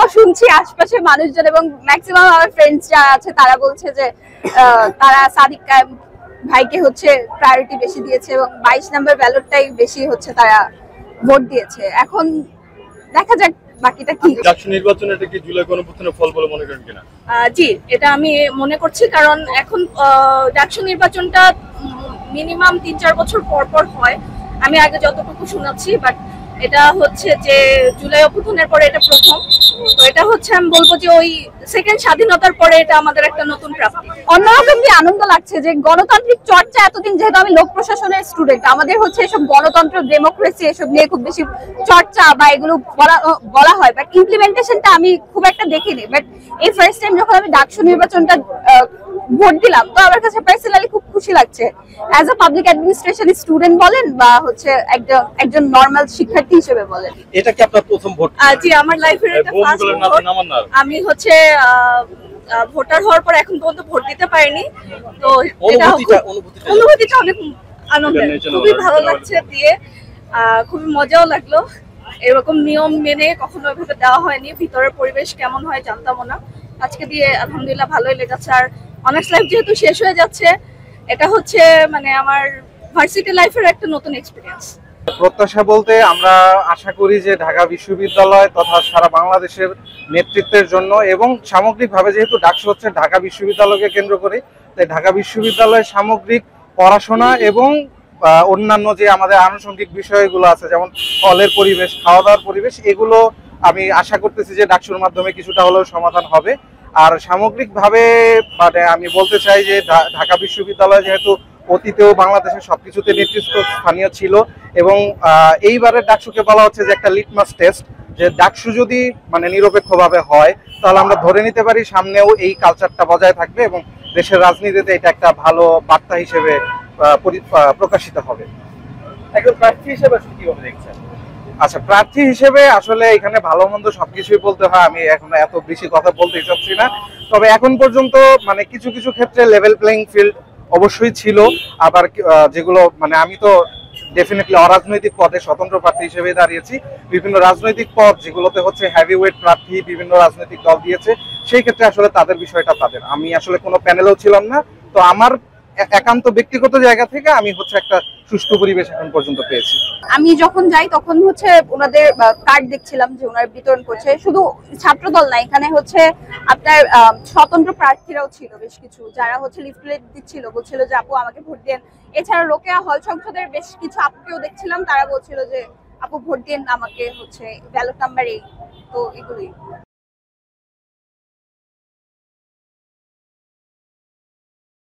যতটুকু শুনছি আশপাশে মানুষজন এবং ম্যাক্সিমাম আমার ফ্রেন্ডস যারা আছে তারা বলছে যে তারা সাদিক কায়েম ভাইকে হচ্ছে প্রায়োরিটি বেশি দিয়েছে এবং 22 নম্বর ব্যালটটাই বেশি হচ্ছে তারা ভোট দিয়েছে। এখন দেখা যাক বাকিটা কি। ডাকসু নির্বাচন এটা কি জুলাই গণঅভ্যুত্থানের ফল বলে মনে করেন কিনা? জি, এটা আমি মনে করছি, কারণ এখন ডাকসু নির্বাচনটা মিনিমাম ৩-৪ বছর পর পর হয়। আমি আগে যতটুকু শুনেছি, বাট এটা হচ্ছে যে জুলাই অভ্যুত্থানের পরে এটা প্রথম। তো এটা হচ্ছে আমি বলবো যে ওই সেকেন্ড স্বাধীনতার পরে এটা আমাদের একটা নতুন প্রাপ্তি। অন্যরকম কি আনন্দ লাগছে যে গণতান্ত্রিক চর্চা এতদিন, যেহেতু আমি লোক প্রশাসনের স্টুডেন্ট, আমাদের হচ্ছে এসব গণতন্ত্র ডেমোক্রেসি এসব নিয়ে খুব বেশি চর্চা বা এগুলো বলা হয়, বাট ইমপ্লিমেন্টেশনটা আমি খুব একটা দেখিনি। বাট এই ফার্স্ট টাইম যখন আমি ডাকসু নির্বাচনটা ভোট দিলাম, তো আমার কাছে পার্সোনালি খুব খুশি লাগছে। As a public administration student বলেন বা হচ্ছে একজন নর্মাল শিক্ষার্থী হিসেবে বলেন। এটা কি আপনার প্রথম ভোট? জি, আমার লাইফের এটা ফার্স্ট ভোট। আমি হচ্ছে ভোটার হওয়ার পর এখন পর্যন্ত ভোট দিতে পারিনি। তো অনুভূতিটা অনেক আনন্দের, খুবই ভালো লাগছে দিয়ে, খুবই মজাও লাগলো। এরকম নিয়ম মেনে কখনো এভাবে দেওয়া হয়নি। ভিতরের পরিবেশ কেমন হয় জানতামও না, আজকে দিয়ে আলহামদুলিল্লাহ ভালোই লেগেছে। আর অনার্স লাইফ যেহেতু শেষ হয়ে যাচ্ছে, এটা হচ্ছে মানে আমার ভার্সিটি লাইফের একটা নতুন এক্সপিরিয়েন্স। প্রত্যাশা বলতে আমরা আশা করি যে ঢাকা বিশ্ববিদ্যালয় তথা সারা বাংলাদেশের নেতৃত্বের জন্য এবং সামগ্রিকভাবে, যেহেতু ডাকসু হচ্ছে ঢাকা বিশ্ববিদ্যালয়কে কেন্দ্র করে, তাই ঢাকা বিশ্ববিদ্যালয়ের সামগ্রিক পড়াশোনা এবং অন্যান্য যে আমাদের আনুষঙ্গিক বিষয়গুলো আছে, যেমন হলের পরিবেশ, খাওয়া দাওয়ার পরিবেশ, এগুলো আমি আশা করতেছি যে ডাকসুর মাধ্যমে কিছুটা হলেও সমাধান হবে। আর সামগ্রিকভাবে মানে আমি বলতে চাই যে ঢাকা বিশ্ববিদ্যালয় যেহেতু অতীতেও বাংলাদেশের সবকিছুতে নেতৃত্বস্থানীয় ছিল এবং এইবারের ডাকসুকে বলা হচ্ছে যে একটা লিটমাস টেস্ট, যে ডাকসু যদি মানে নিরপেক্ষভাবে হয় তাহলে আমরা ধরে নিতে পারি সামনেও এই কালচারটা বজায় থাকবে এবং দেশের রাজনীতিতে এটা একটা ভালো বার্তা হিসেবে প্রকাশিত হবে। একজন প্রার্থী হিসেবে কিভাবে দেখছেন? আচ্ছা, প্রার্থী হিসেবে আসলে এখানে ভালো মন্দ সবকিছুই বলতে হয়, আমি এখন এত বেশি কথা বলতে চাচ্ছি না। তবে এখন পর্যন্ত মানে কিছু কিছু ক্ষেত্রে লেভেল প্লেইং ফিল্ড অবশ্যই ছিল, আবার যেগুলো মানে আমি তো ডেফিনেটলি অরাজনৈতিক পদে স্বতন্ত্র প্রার্থী হিসেবে দাঁড়িয়েছি। বিভিন্ন রাজনৈতিক পদ যেগুলোতে হচ্ছে হ্যাভিওয়েট প্রার্থী বিভিন্ন রাজনৈতিক দল দিয়েছে, সেই ক্ষেত্রে আসলে তাদের বিষয়টা তাদের, আমি আসলে কোনো প্যানেলেও ছিলাম না। তো আমার একান্ত ব্যক্তিগত জায়গা থেকে আমি হচ্ছে একটা সুষ্ঠু পরিবেশ এখন পর্যন্ত পেয়েছি। আমি যখন যাই তখন হচ্ছে ওনাদের কার্ড দেখছিলাম যে ওনার বিতরণ করছে। শুধু ছাত্র দল না, এখানে হচ্ছে আপনার স্বতন্ত্র প্রার্থীরাও ছিল বেশ কিছু, যারা হচ্ছে লিফলেট দিচ্ছিল, বলছিল যে আপু আমাকে ভোট দেন। এছাড়া রোকেয়া হল সংসদের বেশ কিছু আপুকেও দেখছিলাম, তারা বলছিল যে আপু ভোট দেন আমাকে, হচ্ছে ব্যালট নাম্বার এই। তো এগুলোই।